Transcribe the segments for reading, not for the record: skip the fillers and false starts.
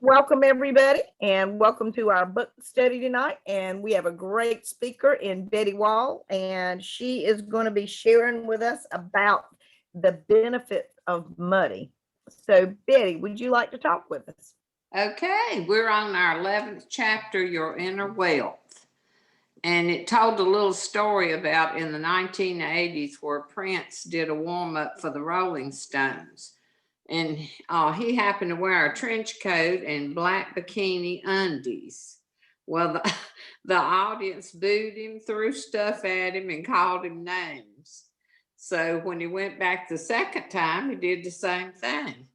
Welcome, everybody, and welcome to our book study tonight. And we have a great speaker in Betty Wall, and she is going to be sharing with us about the benefits of money. So, Betty, would you like to talk with us? Okay, we're on our 11th chapter, Your Inner Wealth. And it told a little story about in the 1980s where Prince did a warm up for the Rolling Stones. And he happened to wear a trench coat and black bikini undies. Well, the audience booed him, threw stuff at him, and called him names. So when he went back the second time, he did the same thing.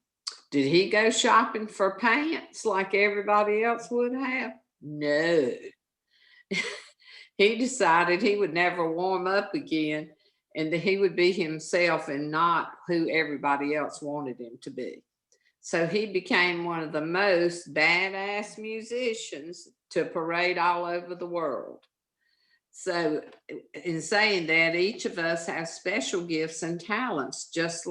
Did he go shopping for pants like everybody else would have? No. He decided he would never warm up again and that he would be himself and not who everybody else wanted him to be. So he became one of the most badass musicians to parade all over the world. So in saying that, each of us has special gifts and talents, just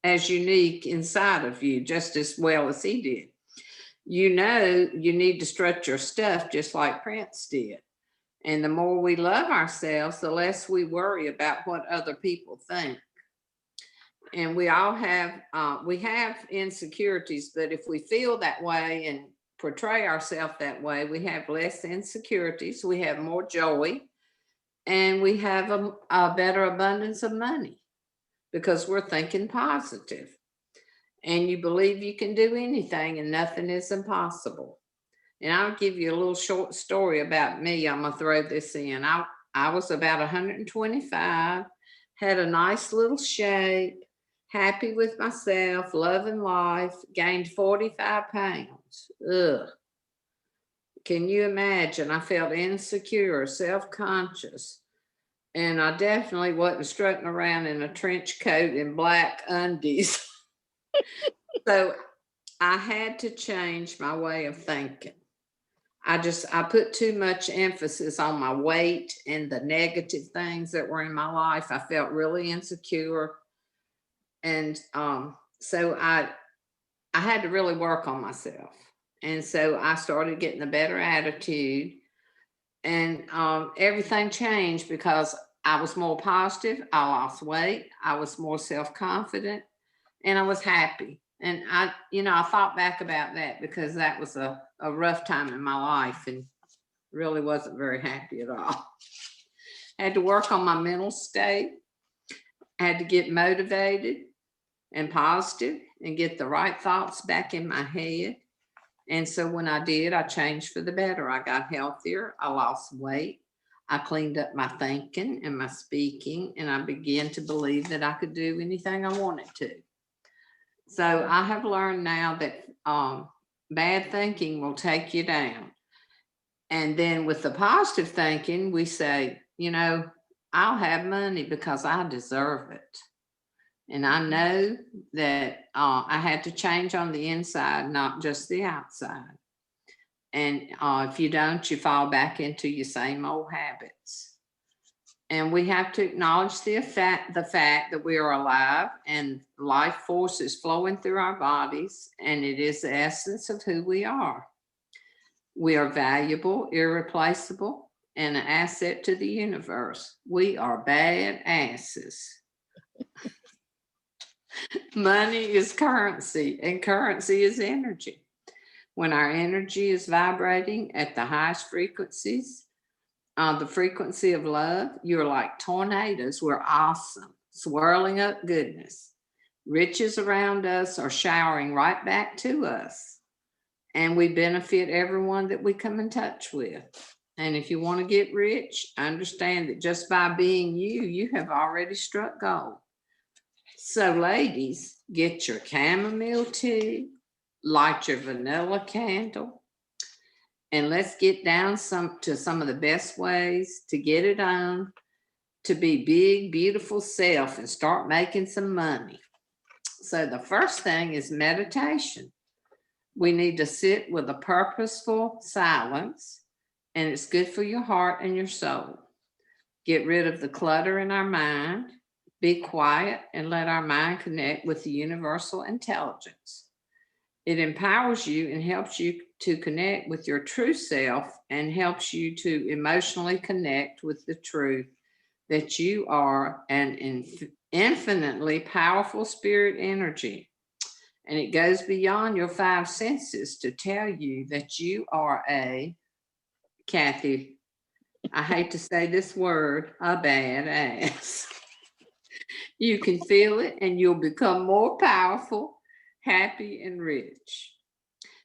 as unique inside of you, just as well as he did. You know, you need to strut your stuff just like Prince did. And the more we love ourselves, the less we worry about what other people think. And we all have, we have insecurities, but if we feel that way and portray ourselves that way, we have less insecurities, we have more joy, and we have a better abundance of money because we're thinking positive. And you believe you can do anything and nothing is impossible. And I'll give you a little short story about me. I'm going to throw this in. I was about 125, had a nice little shape, happy with myself, loving life, gained 45 pounds. Ugh. Can you imagine? I felt insecure, self-conscious. And I definitely wasn't strutting around in a trench coat and black undies. So I had to change my way of thinking. I put too much emphasis on my weight and the negative things that were in my life. I felt really insecure. And so I had to really work on myself. And so I started getting a better attitude. And everything changed because I was more positive. I lost weight. I was more self-confident. And I was happy. And I thought back about that because that was a rough time in my life and really wasn't very happy at all. I had to work on my mental state. I had to get motivated and positive and get the right thoughts back in my head. And so when I did, I changed for the better. I got healthier. I lost weight. I cleaned up my thinking and my speaking, and I began to believe that I could do anything I wanted to. So I have learned now that bad thinking will take you down. And then with the positive thinking, we say, I'll have money because I deserve it. And I know that I had to change on the inside, not just the outside. And if you don't, you fall back into your same old habits. And we have to acknowledge the fact that we are alive and life force is flowing through our bodies, and it is the essence of who we are. We are valuable, irreplaceable, and an asset to the universe. We are bad asses. Money is currency, and currency is energy. When our energy is vibrating at the highest frequencies, the frequency of love, you're like tornadoes. We're awesome, swirling up goodness. Riches around us are showering right back to us. And we benefit everyone that we come in touch with. And if you want to get rich, understand that just by being you, you have already struck gold. So ladies, get your chamomile tea, light your vanilla candle, and let's get down to some of the best ways to get it on, to be big, beautiful self and start making some money. So the first thing is meditation. We need to sit with a purposeful silence, and it's good for your heart and your soul. Get rid of the clutter in our mind. Be quiet and let our mind connect with the universal intelligence. It empowers you and helps you to connect with your true self and helps you to emotionally connect with the truth that you are an infinitely powerful spirit energy. And it goes beyond your five senses to tell you that you are Kathy, I hate to say this word, a badass. You can feel it and you'll become more powerful, happy, and rich.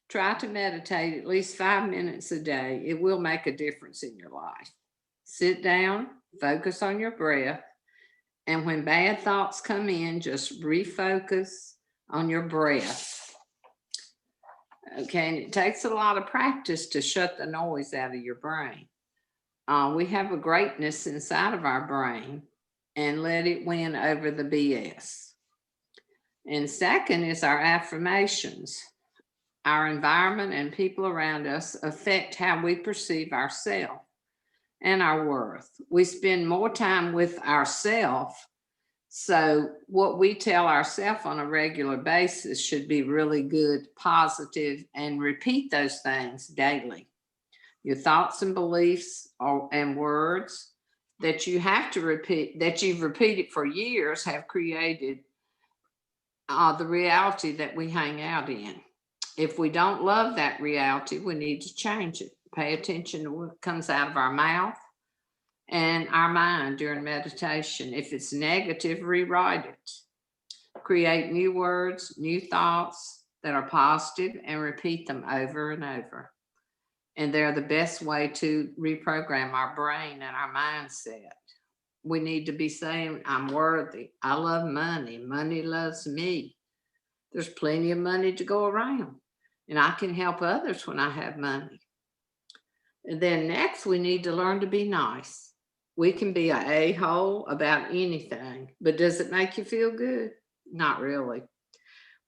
Try to meditate at least 5 minutes a day. It will make a difference in your life. Sit down, focus on your breath, and when bad thoughts come in, just refocus on your breath. Okay, and it takes a lot of practice to shut the noise out of your brain. We have a greatness inside of our brain, and let it win over the BS. And second is our affirmations. Our environment and people around us affect how we perceive ourselves and our worth. We spend more time with ourselves, so what we tell ourselves on a regular basis should be really good, positive, and repeat those things daily. Your thoughts and beliefs and words that you have to repeat, that you've repeated for years, have created the reality that we hang out in. If we don't love that reality, we need to change it. Pay attention to what comes out of our mouth and our mind during meditation. If it's negative, rewrite it. Create new words, new thoughts that are positive, and repeat them over and over. And they're the best way to reprogram our brain and our mindset. We need to be saying, I'm worthy. I love money. Money loves me. There's plenty of money to go around, and I can help others when I have money. And then next, we need to learn to be nice. We can be an a-hole about anything, but does it make you feel good? Not really.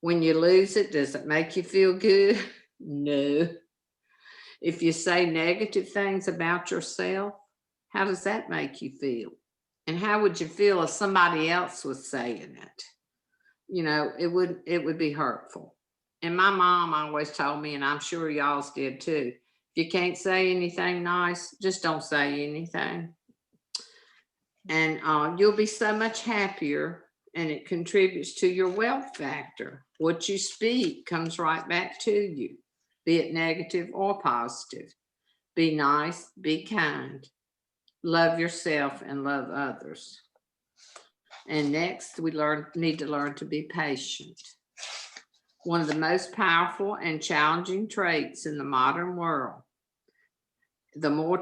When you lose it, does it make you feel good? No. If you say negative things about yourself, how does that make you feel? And how would you feel if somebody else was saying it? You know, it would be hurtful. And my mom always told me, and I'm sure y'all's did too, if you can't say anything nice, just don't say anything. And you'll be so much happier, and it contributes to your wealth factor. What you speak comes right back to you, be it negative or positive. Be nice, be kind, love yourself, and love others. And next, we need to learn to be patient. One of the most powerful and challenging traits in the modern world. The more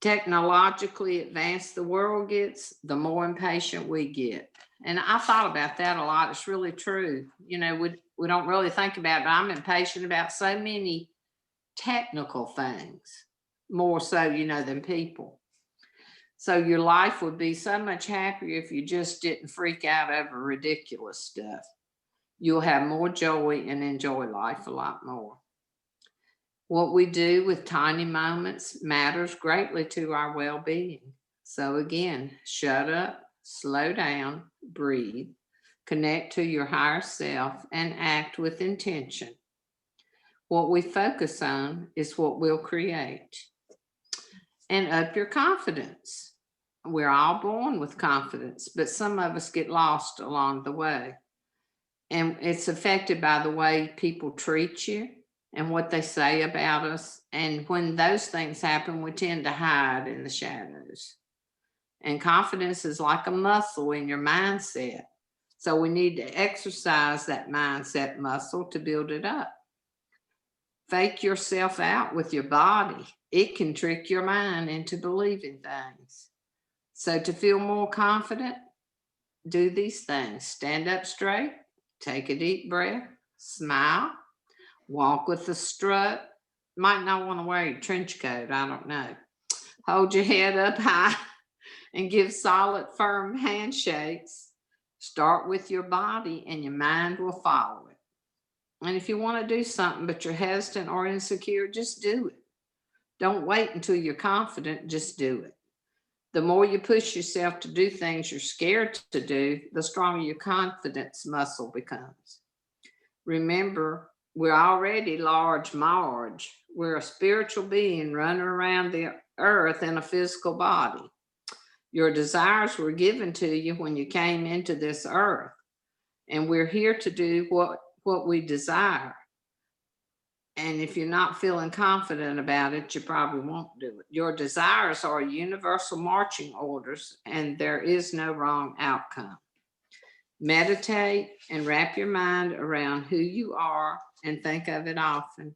technologically advanced the world gets, the more impatient we get. And I thought about that a lot. It's really true. You know, we don't really think about it, but I'm impatient about so many technical things, more so, you know, than people. So your life would be so much happier if you just didn't freak out over ridiculous stuff. You'll have more joy and enjoy life a lot more. What we do with tiny moments matters greatly to our well-being. So again, shut up, slow down, breathe, connect to your higher self, and act with intention. What we focus on is what we'll create. And up your confidence. We're all born with confidence, but some of us get lost along the way. And it's affected by the way people treat you and what they say about us. And when those things happen, we tend to hide in the shadows. And confidence is like a muscle in your mindset. So we need to exercise that mindset muscle to build it up. Fake yourself out with your body. It can trick your mind into believing things. So to feel more confident, do these things. Stand up straight, take a deep breath, smile, walk with a strut. Might not want to wear your trench coat, I don't know. Hold your head up high and give solid, firm handshakes. Start with your body and your mind will follow it. And if you want to do something but you're hesitant or insecure, just do it. Don't wait until you're confident, just do it. The more you push yourself to do things you're scared to do, the stronger your confidence muscle becomes. Remember, We're already large Marge. We're a spiritual being running around the earth in a physical body. Your desires were given to you when you came into this earth, and we're here to do what we desire. And if you're not feeling confident about it, you probably won't do it. Your desires are universal marching orders, and there is no wrong outcome. Meditate and wrap your mind around who you are and think of it often.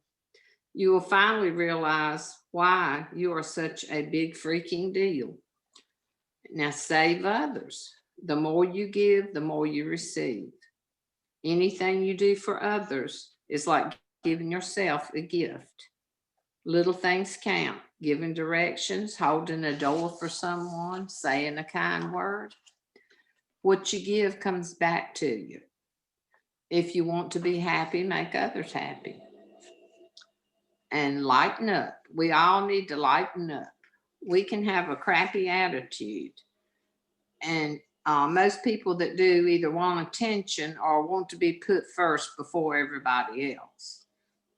You will finally realize why you are such a big freaking deal. Now save others. The more you give, the more you receive. Anything you do for others is like giving yourself a gift. Little things count. Giving directions, holding a door for someone, saying a kind word. What you give comes back to you. If you want to be happy, make others happy. And lighten up. We all need to lighten up. We can have a crappy attitude. And most people that do either want attention or want to be put first before everybody else.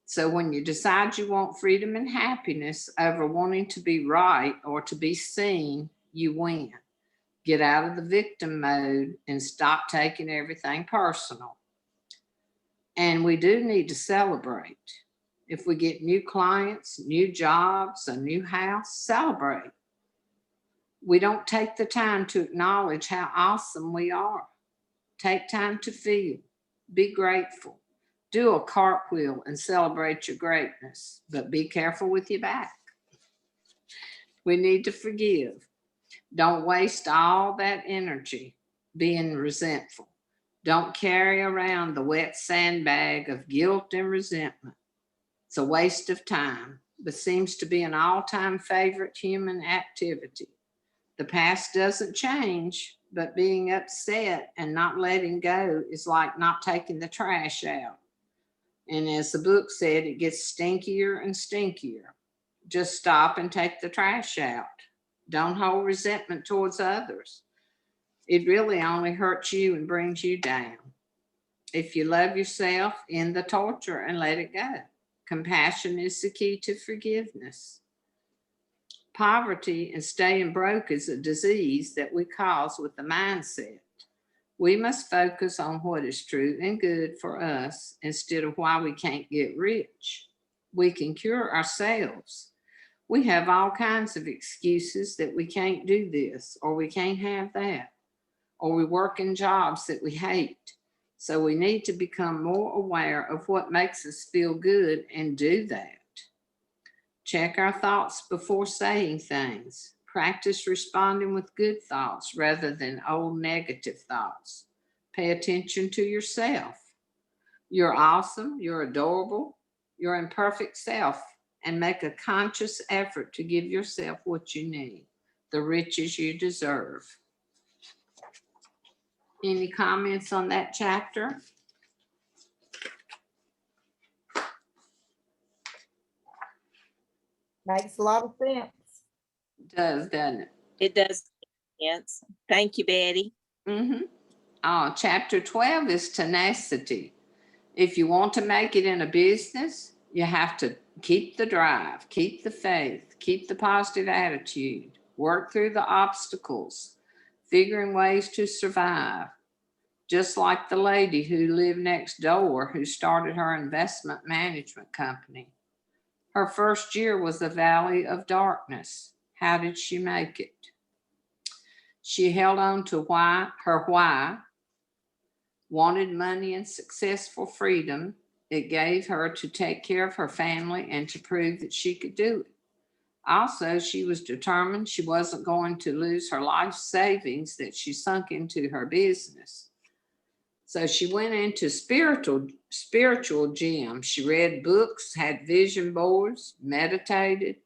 So when you decide you want freedom and happiness over wanting to be right or to be seen, you win. Get out of the victim mode and stop taking everything personal. And we do need to celebrate. If we get new clients, new jobs, a new house, celebrate. We don't take the time to acknowledge how awesome we are. Take time to feel. Be grateful. Do a cartwheel and celebrate your greatness, but be careful with your back. We need to forgive. Don't waste all that energy being resentful. Don't carry around the wet sandbag of guilt and resentment. It's a waste of time, but seems to be an all-time favorite human activity. The past doesn't change, but being upset and not letting go is like not taking the trash out. And as the book said, it gets stinkier and stinkier. Just stop and take the trash out. Don't hold resentment towards others. It really only hurts you and brings you down. If you love yourself, end the torture and let it go. Compassion is the key to forgiveness. Poverty and staying broke is a disease that we cause with the mindset. We must focus on what is true and good for us instead of why we can't get rich. We can cure ourselves. We have all kinds of excuses that we can't do this or we can't have that, or we work in jobs that we hate. So we need to become more aware of what makes us feel good and do that. Check our thoughts before saying things. Practice responding with good thoughts rather than old negative thoughts. Pay attention to yourself. You're awesome, you're adorable, you're imperfect self, and make a conscious effort to give yourself what you need, the riches you deserve. Any comments on that chapter? Makes a lot of sense. Does, doesn't it? It does make sense. Thank you, Betty. Mm-hmm. Chapter 12 is tenacity. If you want to make it in a business, you have to keep the drive, keep the faith, keep the positive attitude, work through the obstacles, figuring ways to survive. Just like the lady who lived next door who started her investment management company. Her first year was a valley of darkness. How did she make it? She held on to her why, wanted money and successful freedom. It gave her to take care of her family and to prove that she could do it. Also, she was determined she wasn't going to lose her life savings that she sunk into her business. So she went into spiritual gym. She read books, had vision boards, meditated,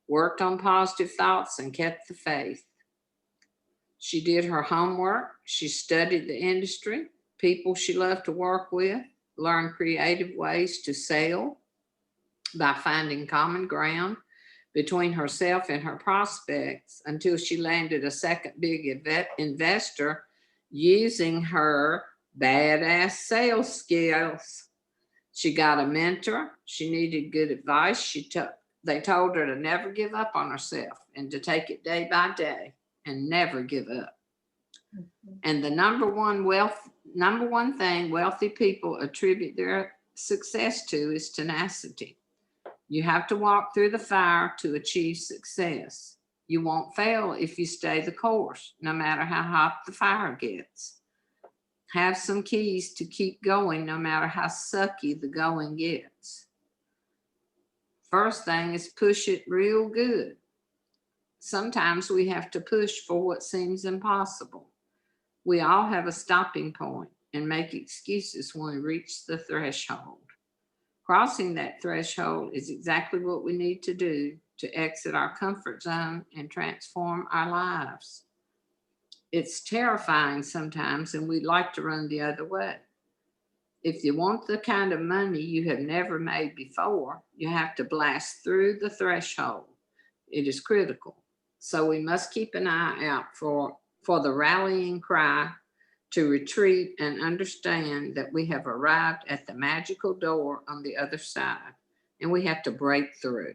worked on positive thoughts, and kept the faith. She did her homework. She studied the industry, people she loved to work with, learned creative ways to sell by finding common ground between herself and her prospects until she landed a second big investor using her badass sales skills. She got a mentor. She needed good advice. They told her to never give up on herself and to take it day by day and never give up. And the number one thing wealthy people attribute their success to is tenacity. You have to walk through the fire to achieve success. You won't fail if you stay the course, no matter how hot the fire gets. Have some keys to keep going, no matter how sucky the going gets. First thing is push it real good. Sometimes we have to push for what seems impossible. We all have a stopping point and make excuses when we reach the threshold. Crossing that threshold is exactly what we need to do to exit our comfort zone and transform our lives. It's terrifying sometimes, and we'd like to run the other way. If you want the kind of money you have never made before, you have to blast through the threshold. It is critical. So we must keep an eye out for the rallying cry to retreat and understand that we have arrived at the magical door on the other side, and we have to break through.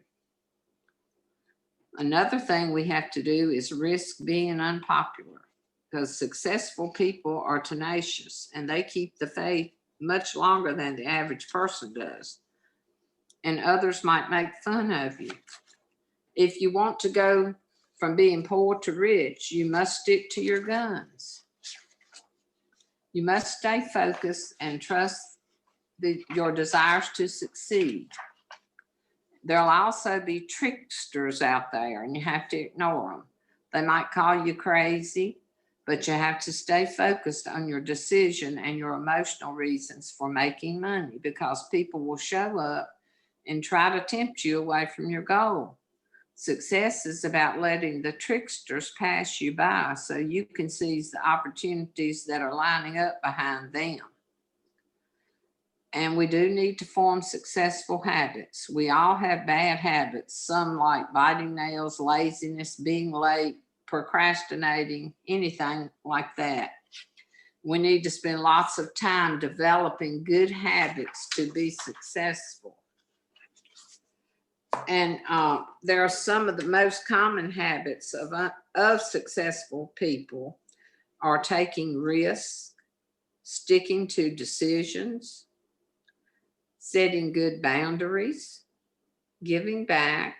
Another thing we have to do is risk being unpopular, because successful people are tenacious and they keep the faith much longer than the average person does. And others might make fun of you. If you want to go from being poor to rich, you must stick to your guns. You must stay focused and trust your desires to succeed. There'll also be tricksters out there, and you have to ignore them. They might call you crazy, but you have to stay focused on your decision and your emotional reasons for making money, because people will show up and try to tempt you away from your goal. Success is about letting the tricksters pass you by so you can seize the opportunities that are lining up behind them. And we do need to form successful habits. We all have bad habits, some like biting nails, laziness, being late, procrastinating, anything like that. We need to spend lots of time developing good habits to be successful. And there are some of the most common habits of successful people are taking risks, sticking to decisions, setting good boundaries, giving back,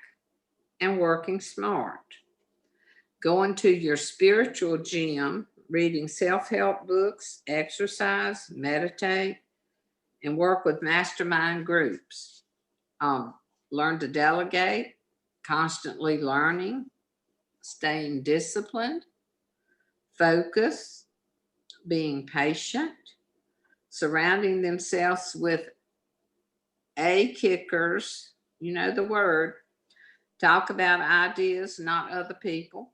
and working smart. Going to your spiritual gym, reading self-help books, exercise, meditate, and work with mastermind groups. Learn to delegate, constantly learning, staying disciplined, focus, being patient, surrounding themselves with kickers, you know the word, talk about ideas, not other people,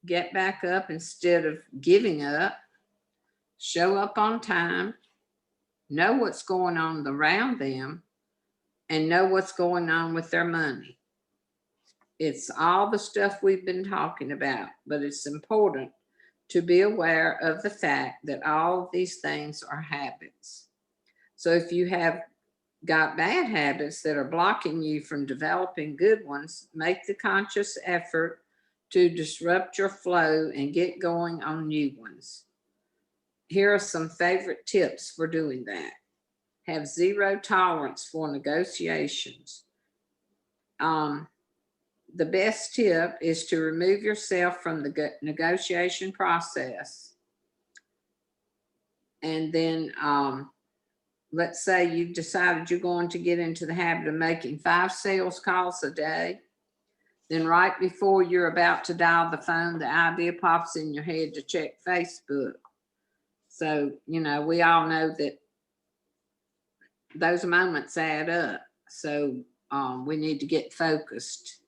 get back up instead of giving up, show up on time, know what's going on around them, and know what's going on with their money. It's all the stuff we've been talking about, but it's important to be aware of the fact that all of these things are habits. So if you have got bad habits that are blocking you from developing good ones, make the conscious effort to disrupt your flow and get going on new ones. Here are some favorite tips for doing that. Have zero tolerance for negotiations. The best tip is to remove yourself from the negotiation process. And then let's say you've decided you're going to get into the habit of making 5 sales calls a day. Then right before you're about to dial the phone, the idea pops in your head to check Facebook. So, we all know that those moments add up. So we need to get focused.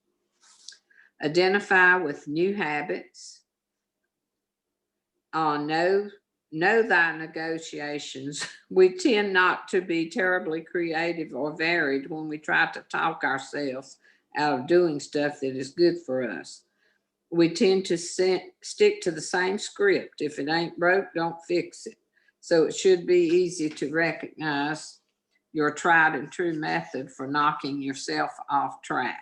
Identify with new habits. Know thy negotiations. We tend not to be terribly creative or varied when we try to talk ourselves out of doing stuff that is good for us. We tend to stick to the same script. If it ain't broke, don't fix it. So it should be easy to recognize your tried and true method for knocking yourself off track.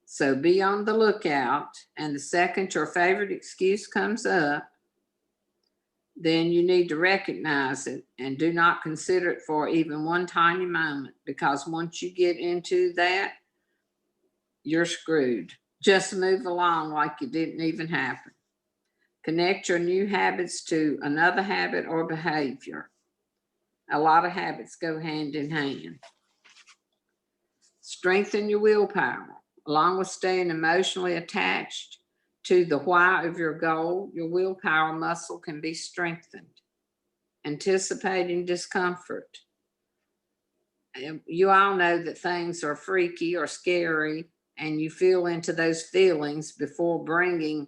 So be on the lookout, and the second your favorite excuse comes up, then you need to recognize it and do not consider it for even one tiny moment, because once you get into that, you're screwed. Just move along like it didn't even happen. Connect your new habits to another habit or behavior. A lot of habits go hand in hand. Strengthen your willpower. Along with staying emotionally attached to the why of your goal, your willpower muscle can be strengthened. Anticipating discomfort. You all know that things are freaky or scary, and you feel into those feelings before bringing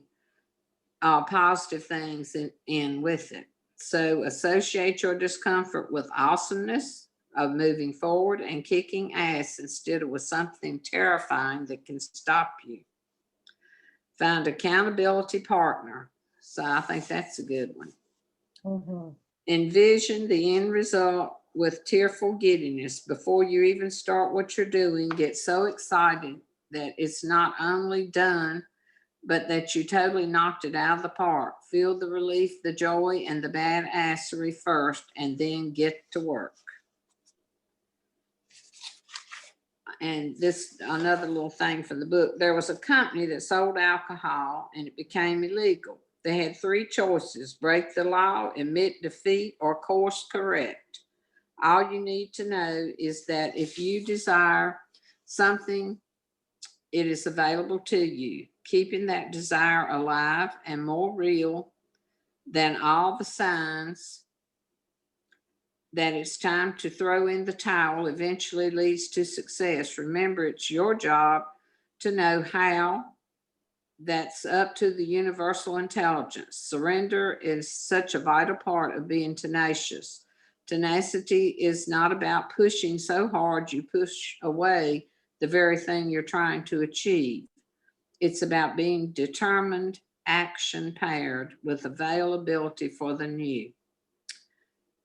positive things in with it. So associate your discomfort with awesomeness of moving forward and kicking ass instead of with something terrifying that can stop you. Find accountability partner. So I think that's a good one. Mhm. Envision the end result with tearful giddiness before you even start what you're doing. Get so excited that it's not only done, but that you totally knocked it out of the park. Feel the relief, the joy, and the badassery first, and then get to work. And this, another little thing for the book, there was a company that sold alcohol and it became illegal. They had three choices: break the law, admit defeat, or course correct. All you need to know is that if you desire something, it is available to you, keeping that desire alive and more real than all the signs that it's time to throw in the towel eventually leads to success. Remember, it's your job to know how. That's up to the universal intelligence. Surrender is such a vital part of being tenacious. Tenacity is not about pushing so hard you push away the very thing you're trying to achieve. It's about being determined, action paired with availability for the new.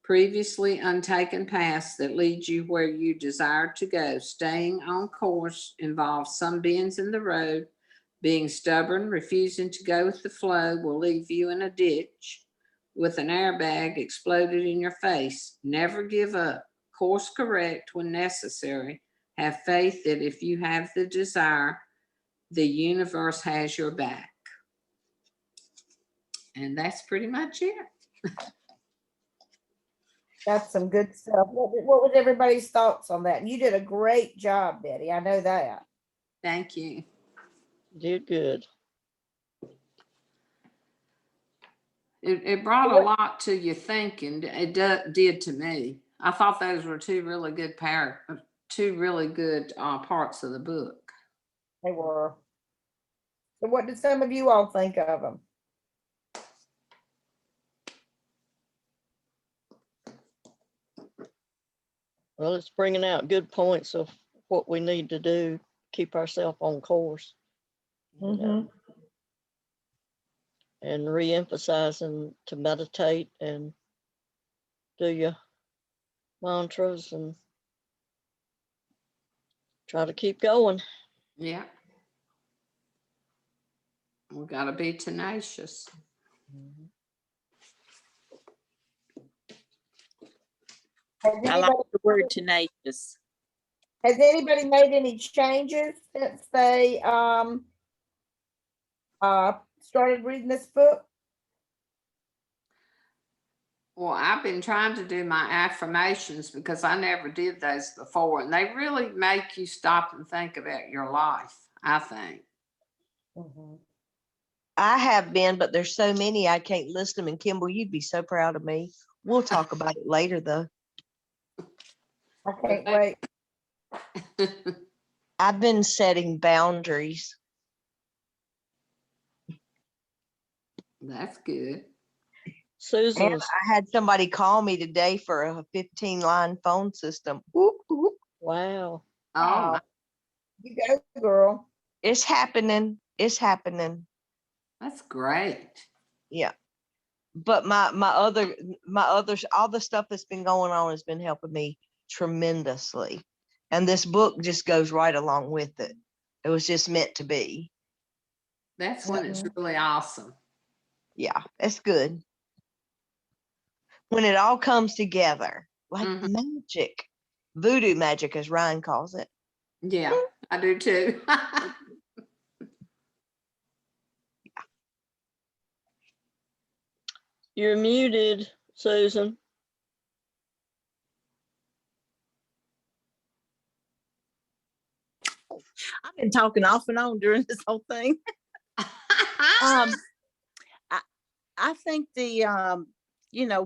Previously untaken paths that lead you where you desire to go. Staying on course involves some bends in the road. Being stubborn, refusing to go with the flow will leave you in a ditch with an airbag exploded in your face. Never give up. Course correct when necessary. Have faith that if you have the desire, the universe has your back. And that's pretty much it. That's some good stuff. What was everybody's thoughts on that? You did a great job, Betty. I know that. Thank you. Did good. It brought a lot to your thinking. It did to me. I thought those were two really good parts of the book. They were. So what did some of you all think of them? Well, it's bringing out good points of what we need to do, keep ourselves on course. You know, and re-emphasizing to meditate and do your mantras and try to keep going. Yeah. We got to be tenacious. I like the word tenacious. Has anybody made any changes since they started reading this book? Well, I've been trying to do my affirmations because I never did those before, and they really make you stop and think about your life, I think. I have been, but there's so many I can't list them. And Kimball, you'd be so proud of me. We'll talk about it later, though. I can't wait. I've been setting boundaries. That's good. And Susan's, I had somebody call me today for a 15-line phone system. Whoop, whoop. wow. Oh, Wow. You go, girl. It's happening. It's happening. that's great. Yeah. But my other all the stuff that's been going on has been helping me tremendously. And this book just goes right along with it. It was just meant to be. That's when it's really awesome. Yeah, it's good. When it all comes together, like Mhm. magic, voodoo magic, as Ryan calls it. Yeah, I do too. You're muted, Susan. I've been talking off and on during this whole thing. I think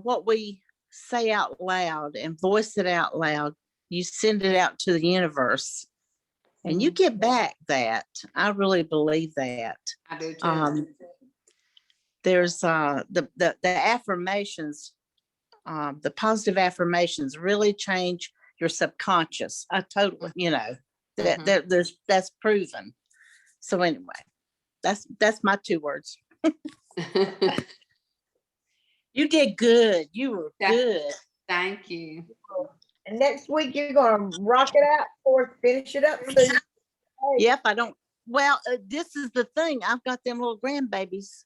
what we say out loud and voice it out loud, you send it out to the universe and you get back that. I really believe that. I do too. There's the affirmations, the positive affirmations really change your subconscious. I totally, that's proven. So anyway, that's my 2 words. You did good. You were Yeah. good. Thank you. And next week you're gonna rock it out or finish it up. So Yep, I don't. Well, this is the thing. I've got them little grandbabies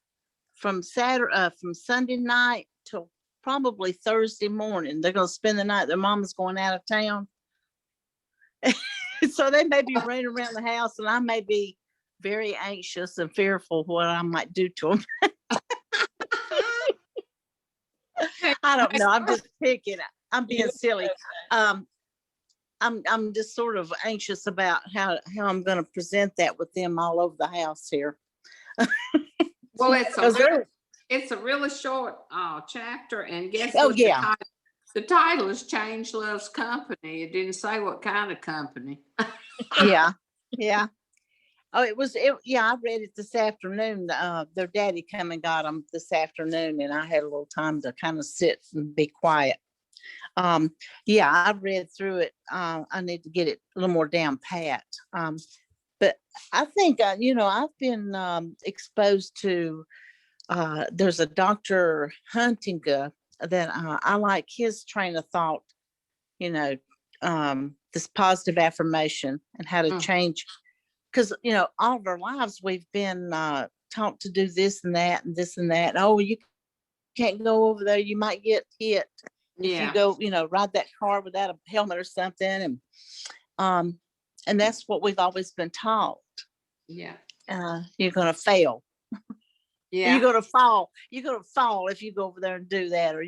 from Sunday night till probably Thursday morning. They're gonna spend the night. Their mama's going out of town, so they may be running around the house, and I may be very anxious and fearful what I might do to them. I don't know. I'm just picking. I'm being silly. I'm just sort of anxious about how I'm going to present that with them all over the house here. Well, Because it's a really short chapter, and guess Oh, what? yeah. The title is Change Loves Company. It didn't say what kind of company. yeah. Oh, I read it this afternoon. Their daddy come and got them this afternoon, and I had a little time to kind of sit and be quiet. I read through it. I need to get it a little more down pat. But I think, I've been exposed to, there's a Dr. Huntinga that I like his train of thought, this positive affirmation and how to change. Because, all of our lives we've been taught to do this and that and this and that. Oh, you can't go over there. You might get hit. If you go, ride that car without a helmet or something. And that's what we've always been taught. Yeah. You're going to fail. Yeah. You're going to fall. You're going to fall if you go over there and do that, or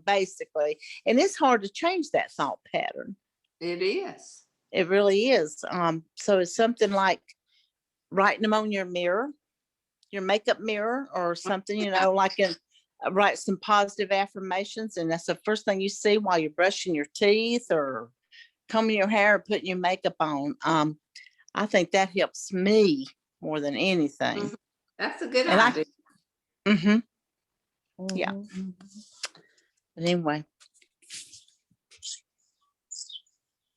basically. And it's hard to change that thought pattern. It is. It really is. So it's something like writing them on your mirror, your makeup mirror, or something, write some positive affirmations, and that's the first thing you see while you're brushing your teeth or combing your hair or putting your makeup on. I think that helps me more than anything. That's a good And idea. Yeah. But anyway,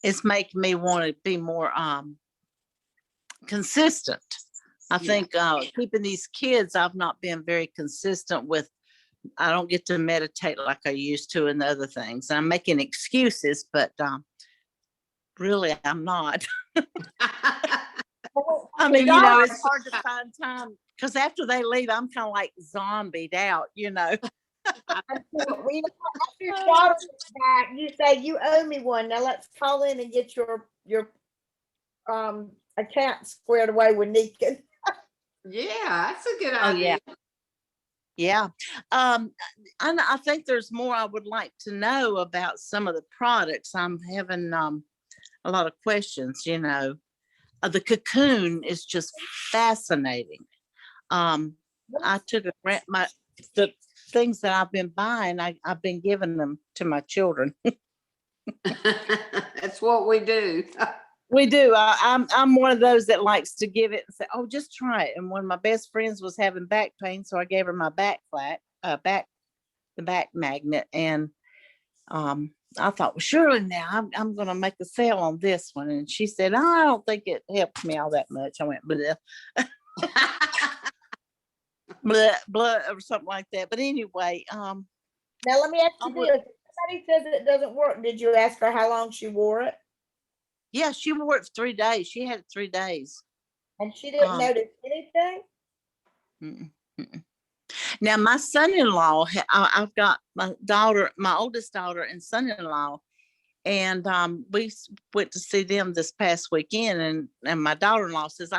it's making me want to be more consistent. I think keeping these kids, I've not been very consistent with. I don't get to meditate like I used to and the other things. I'm making excuses, but really I'm not. I mean, it's hard to find time because after they leave, I'm kind of like zombied out, after your daughter's back, you say you owe me one. Now let's call in and get your account squared away with Nika. Yeah, that's a good Oh, idea. Yeah. I think there's more I would like to know about some of the products. I'm having a lot of questions, The cocoon is just fascinating. I took the things that I've been buying, I've been giving them to my children. That's what we do. We do. I'm one of those that likes to give it and say, "Oh, just try it." And one of my best friends was having back pain, so I gave her my the back magnet, and I thought, well, surely now I'm going to make a sale on this one. And she said, "Oh, I don't think it helped me all that much." I went, "Blah, blah, blah," or something like that. But anyway, Now let me ask you this: Patty says it doesn't work. Did you ask her how long she wore it? Yeah, she wore it for 3 days. She had it 3 days. And she didn't Um, notice anything? Mm, mm. Now, my son-in-law, I've got my daughter, my oldest daughter and son-in-law, and went to see them this past weekend. And my daughter-in-law says,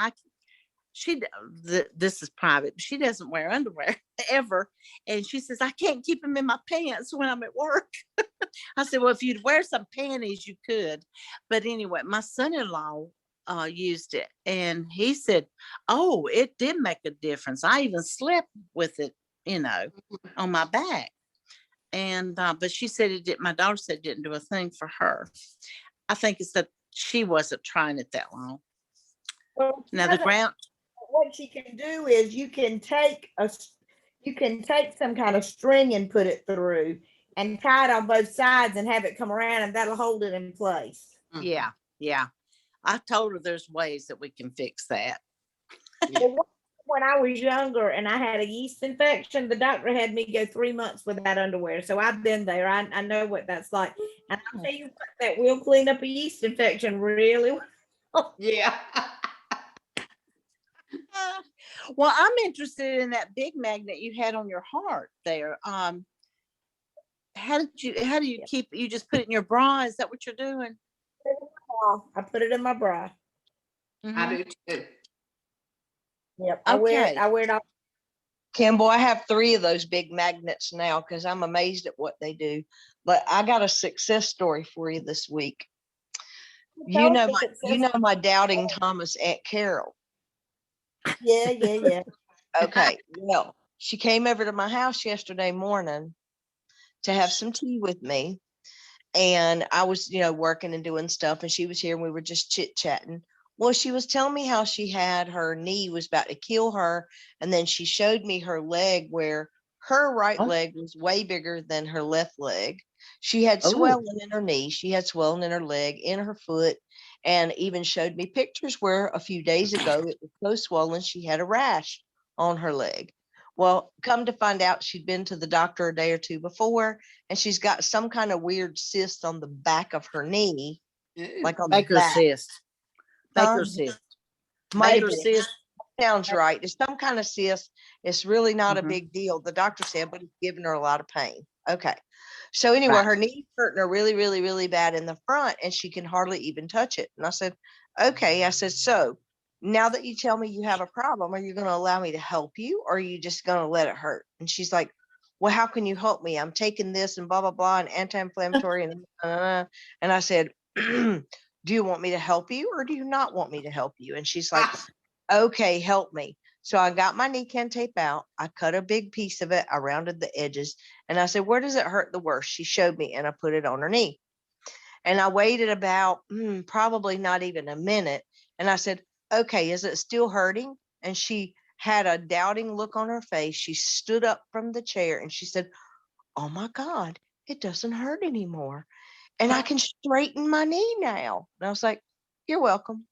this is private, but she doesn't wear underwear ever. And she says, I can't keep them in my pants when I'm at work. I said, well, if you'd wear some panties, you could. But anyway, my son-in-law used it, and he said, oh, it did make a difference. I even slept with it, on my back. And but she said it did. My daughter said it didn't do a thing for her. I think it's that she wasn't trying it that long. Well, she Now the doesn't- ground, what you can do is you can take some kind of string and put it through and tie it on both sides and have it come around, and that'll hold it in place. yeah, yeah. I told her there's ways that we can fix that. Well, when I was younger and I had a yeast infection, the doctor had me go 3 months without underwear. So I've been there. I know what that's like. And I'll tell you what, that will clean up a yeast infection really well. Yeah. Well, I'm interested in that big magnet you had on your heart there. How do you keep, you just put it in your bra? Is that what you're doing? I put it in my bra. I Mhm. do too. Yep. I wear Okay. it all. Campbell, I have 3 of those big magnets now because I'm amazed at what they do. But I got a success story for you this week. You know my doubting Thomas Aunt Carol. Yeah. Okay, well, she came over to my house yesterday morning to have some tea with me. And I was, working and doing stuff, and she was here and we were just chit-chatting. Well, she was telling me how she had her knee was about to kill her. And then she showed me her leg where her right leg was way bigger than her left leg. She had swelling in her knee. She had swelling in her leg, in her foot, and even showed me pictures where a few days ago it was so swollen she had a rash on her leg. Well, come to find out, she'd been to the doctor a day or 2 before, and she's got some kind of weird cyst on the back of her knee, like on the Baker's back. cyst. Huh? Baker's cyst. Might have Baker's been. cyst. Sounds right. It's some kind of cyst. It's really not a Mhm. big deal, the doctor said, but it's giving her a lot of pain. Okay. So anyway, Right. her knee's hurting her really, really, really bad in the front, and she can hardly even touch it. And I said, okay. I said, so now that you tell me you have a problem, are you going to allow me to help you, or are you just going to let it hurt? And she's like, well, how can you help me? I'm taking this and blah, blah, blah, and anti-inflammatory. And I said, do you want me to help you, or do you not want me to help you? And she's like, okay, help me. So I got my Nican tape out. I cut a big piece of it. I rounded the edges, and I said, where does it hurt the worst? She showed me, and I put it on her knee. And I waited about probably not even a minute. And I said, okay, is it still hurting? And she had a doubting look on her face. She stood up from the chair and she said, oh my God, it doesn't hurt anymore. And I can straighten my knee now. And I was like, you're welcome.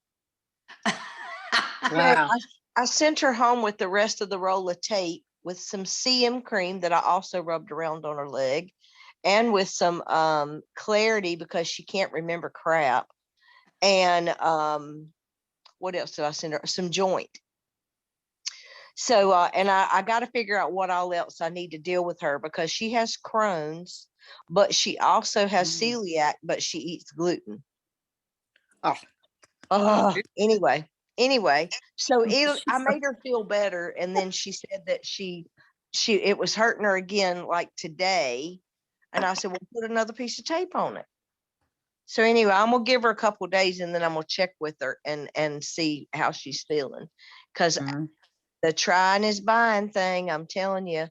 Wow. I sent her home with the rest of the roll of tape with some CM cream that I also rubbed around on her leg, and with some Clarity because she can't remember crap. And what else did I send her? Some Joint. So and I got to figure out what all else I need to deal with her, because she has Crohn's, but she also has celiac, but she eats gluten. Anyway, so I made her feel better, and then she said that it was hurting her again like today, and I said, well, put another piece of tape on it. So anyway, I'm gonna give her a couple of days, and then I'm gonna check with her and see how she's feeling, because the trying is buying thing, I'm telling you,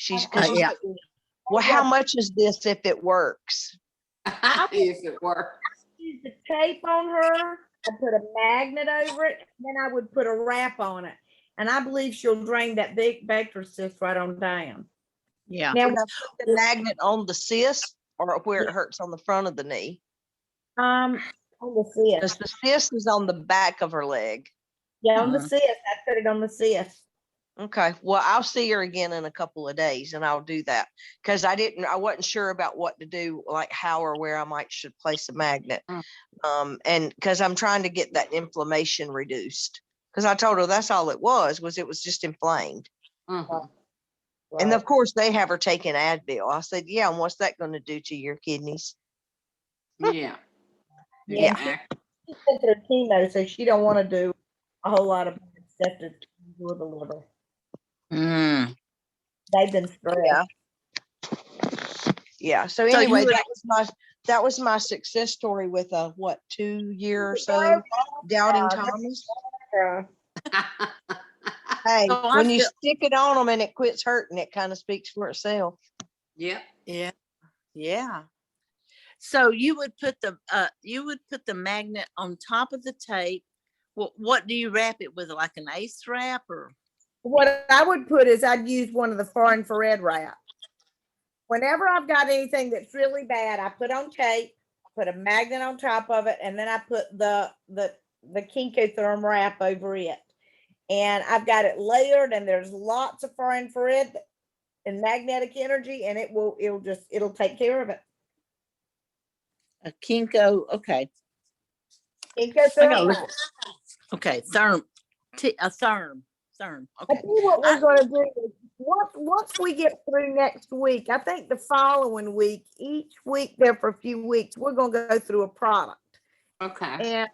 Yeah. well, how much is this if it works? If it works. Use the tape on her. I put a magnet over it, and then I would put a wrap on it. And I believe she'll drain that big Baker cyst right on down. Yeah. Now, Should I put the magnet on the cyst or where it hurts on the front of the knee? on the cyst. Because the cyst is on the back of her leg. Yeah, on the cyst. I put it on the cyst. Okay, well, I'll see her again in a couple of days and I'll do that. Cause I wasn't sure about what to do, like how or where I might should place a magnet. Mm. And cause I'm trying to get that inflammation reduced. Cause I told her that's all it was it was just inflamed. Mhm. And Right. of course they have her taking Advil. I said, yeah, and what's that going to do to your kidneys? Yeah. Yeah. Exactly. She's been through chemo, so she don't want to do a whole lot of bad stuff to do with the liver. Mm. They've been stressed. Yeah. Yeah. So So anyway, you would, that was my success story with a 2 year or so doubting Thomas. Yeah. Hey, so I when you feel, stick it on them and it quits hurting, it kind of speaks for itself. Yep. yeah, yeah. So you would put the magnet on top of the tape. What do you wrap it with? Like an ace wrap or? What I would put is I'd use one of the far infrared wrap. Whenever I've got anything that's really bad, I put on tape, put a magnet on top of it, and then I put the Kinkotherm wrap over it. And I've got it layered, and there's lots of far infrared and magnetic energy, and it'll take care of it. A Kinko, okay. I Kinkotherm gotta look wrap. Okay, therm, a therm. I Okay. tell you what we're going to do is once we get through next week, I think the following week, each week there for a few weeks, we're going to go through a product. Okay. And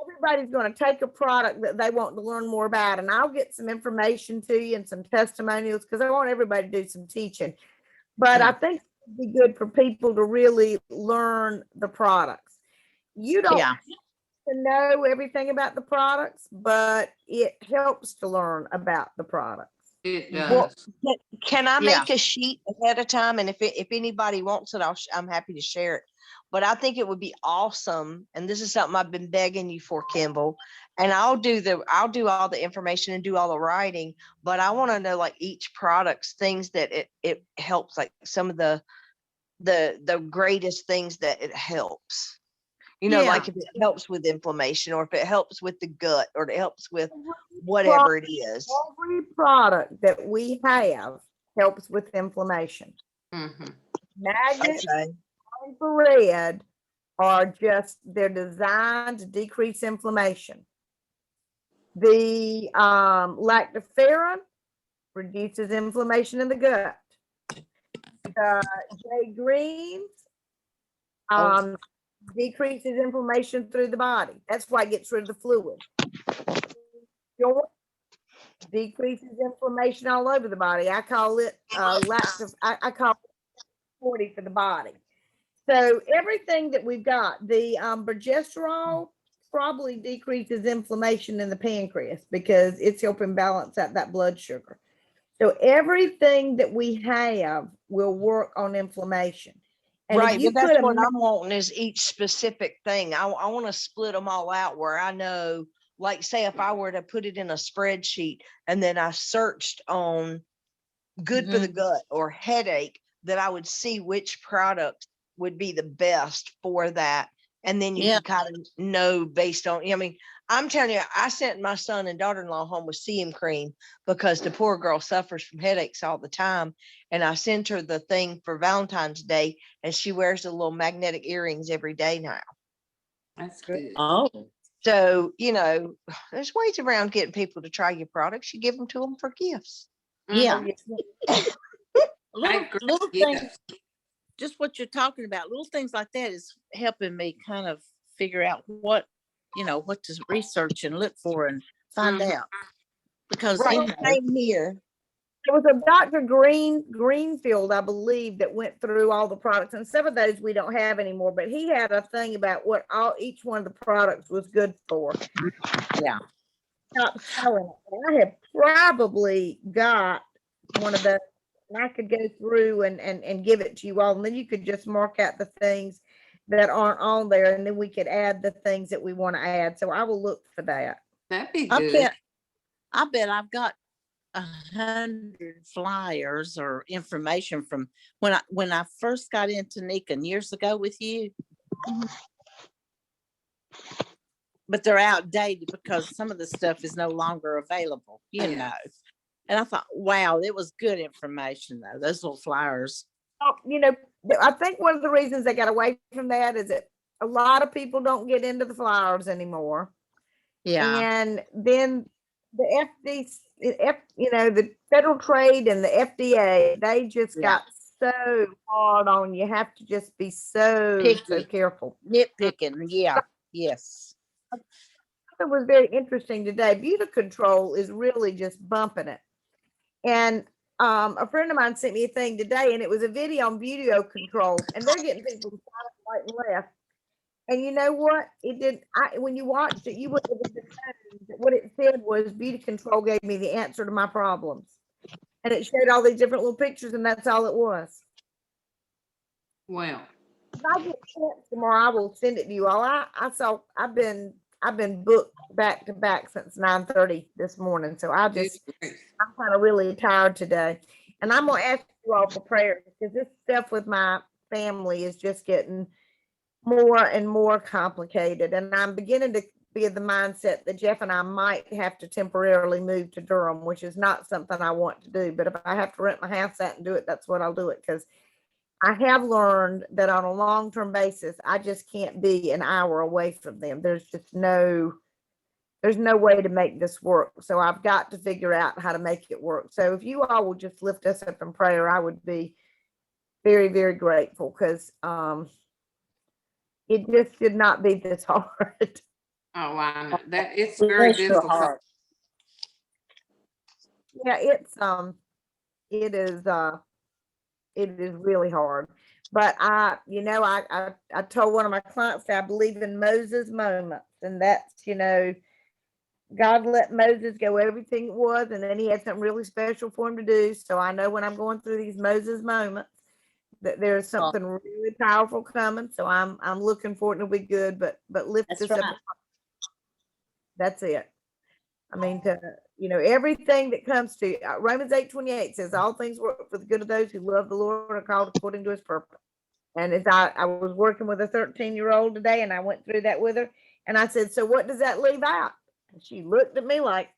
everybody's going to take a product that they want to learn more about. And I'll get some information to you and some testimonials because I want everybody to do some teaching. But I think it'd be good for people to really learn the products. You don't Yeah. to know everything about the products, but it helps to learn about the products. It Well, does. can I Yeah. make a sheet ahead of time? And if anybody wants it, I'm happy to share it. But I think it would be awesome. And this is something I've been begging you for, Kimball. And I'll do all the information and do all the writing. But I want to know like each product's things that it helps, like some of the greatest things that it helps. Like if it helps with inflammation or if it helps with the gut or it helps with whatever it is. Every product that we have helps with inflammation. Mm-hmm. Magnets, Okay. infrared they're designed to decrease inflammation. The lactoferrin reduces inflammation in the gut. The J greens decreases inflammation through the body. That's why it gets rid of the fluid. Decreases inflammation all over the body. I call it I call it 40 for the body. So everything that we've got, the progesterone probably decreases inflammation in the pancreas because it's helping balance out that blood sugar. So everything that we have will work on inflammation. And right, if you but that's put what I'm wanting is each specific thing. I want to split them all out where I know, like say if I were to put it in a spreadsheet and then I searched on good for the gut or headache, that I would see which product would be the best for that. And then you can kind of know based on, I mean, I'm telling you, I sent my son and daughter-in-law home with CM cream because the poor girl suffers from headaches all the time. And I sent her the thing for Valentine's Day and she wears the little magnetic earrings every day now. That's good. Oh. So, there's ways around getting people to try your products. You give them to them for gifts. Yeah. I agree. Little Yeah. things, just what you're talking about, little things like that is helping me kind of figure out what to research and look for and find out. Because Right, same here. There was a Dr. Greenfield, I believe, that went through all the products, and some of those we don't have anymore, but he had a thing about what each one of the products was good for. Yeah. Stop selling it. I have probably got one of those, and I could go through and give it to you all, and then you could just mark out the things that aren't on there, and then we could add the things that we want to add. So I will look for that. That'd be good. I bet I've got 100 flyers or information from when I first got into Nikon years ago with you. But they're outdated because some of the stuff is no longer available, you know. And I thought, wow, it was good information though. Those little flyers. Oh, I think one of the reasons they got away from that is that a lot of people don't get into the flowers anymore. Yeah. And then the the Federal Trade and the FDA, they just Yeah. got so hard on you. Have to just be so Picky. careful. Nitpicking. Yeah. Yes. It was very interesting today. Beauty control is really just bumping it. And a friend of mine sent me a thing today, and it was a video on beauty control, and they're getting people to sign up right and left. And you know what? It did. When you watched it, you would have known that what it said was beauty control gave me the answer to my problems, and it showed all these different little pictures, and that's all it was. Well, If I get a chance tomorrow, I will send it to you all. I've been booked back to back since 9:30 this morning, so I'm kind of really tired today, and I'm gonna ask you all for prayer because this stuff with my family is just getting more and more complicated, and I'm beginning to be of the mindset that Jeff and I might have to temporarily move to Durham, which is not something I want to do. But if I have to rent my house out and do it, that's what I'll do it, because I have learned that on a long-term basis, I just can't be an hour away from them. There's no way to make this work. So I've got to figure out how to make it work. So if you all will just lift us up in prayer, I would be very, very grateful, because it just should not be this hard. oh, I know that it's very Bless your difficult. heart. Yeah, it is really hard. But I told one of my clients that I believe in Moses moments, and that's, God let Moses go everything it was, and then he had something really special for him to do. So I know when I'm going through these Moses moments that there's something really powerful coming. So I'm looking for it to be good, but lift That's this right. up. That's it. I mean, everything that comes to Romans 8:28 says all things work for the good of those who love the Lord and are called according to his purpose. And as I was working with a 13-year-old today, and I went through that with her, and I said, so what does that leave out? And she looked at me like,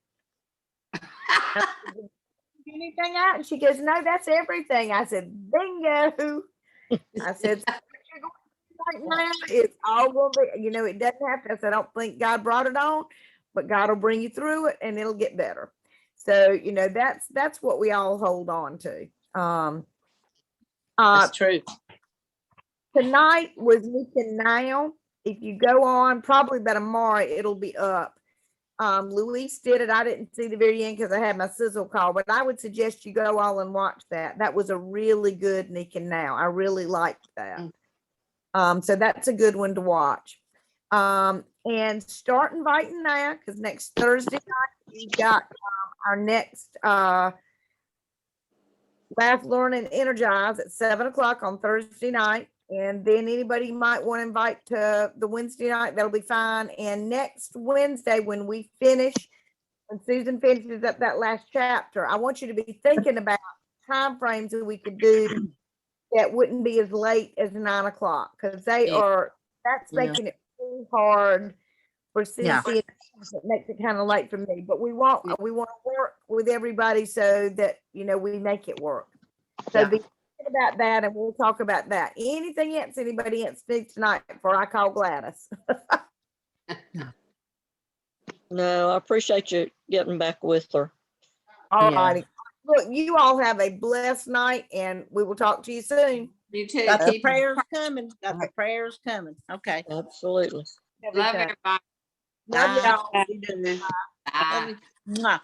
anything out? And she goes, no, that's everything. I said, bingo. I said, so what you're going to do right now, it's all going to be, it doesn't have to. I said, I don't think God brought it on, but God will bring you through it and it'll get better. So, that's what we all hold on to. That's true. Tonight was Mission Now. If you go on, probably about tomorrow, it'll be up. Luis did it. I didn't see the very end because I had my sizzle call, but I would suggest you go all and watch that. That was a really good Mission Now. I really liked that. So that's a good one to watch. And start inviting now, because next Thursday night we've got our next Laugh, Learn, and Energize at 7:00 on Thursday night. And then anybody you might want to invite to the Wednesday night, that'll be fine. And next Wednesday, when Susan finishes up that last chapter, I want you to be thinking about time frames that we could do that wouldn't be as late as 9:00, because that's making it too hard for Susie. Yeah. It makes it kind of late for me, but we want to work with everybody so that, we make it work. So be thinking about that, and we'll talk about that. Anything else anybody else needs tonight before I call Gladys? No, I appreciate you getting back with her. All Yeah. righty. Look, you all have a blessed night, and we will talk to you soon. You too. Got the Keep prayers coming. Got the prayers coming. Okay. Absolutely. love everybody. Love Bye. y'all. Bye. Mwah.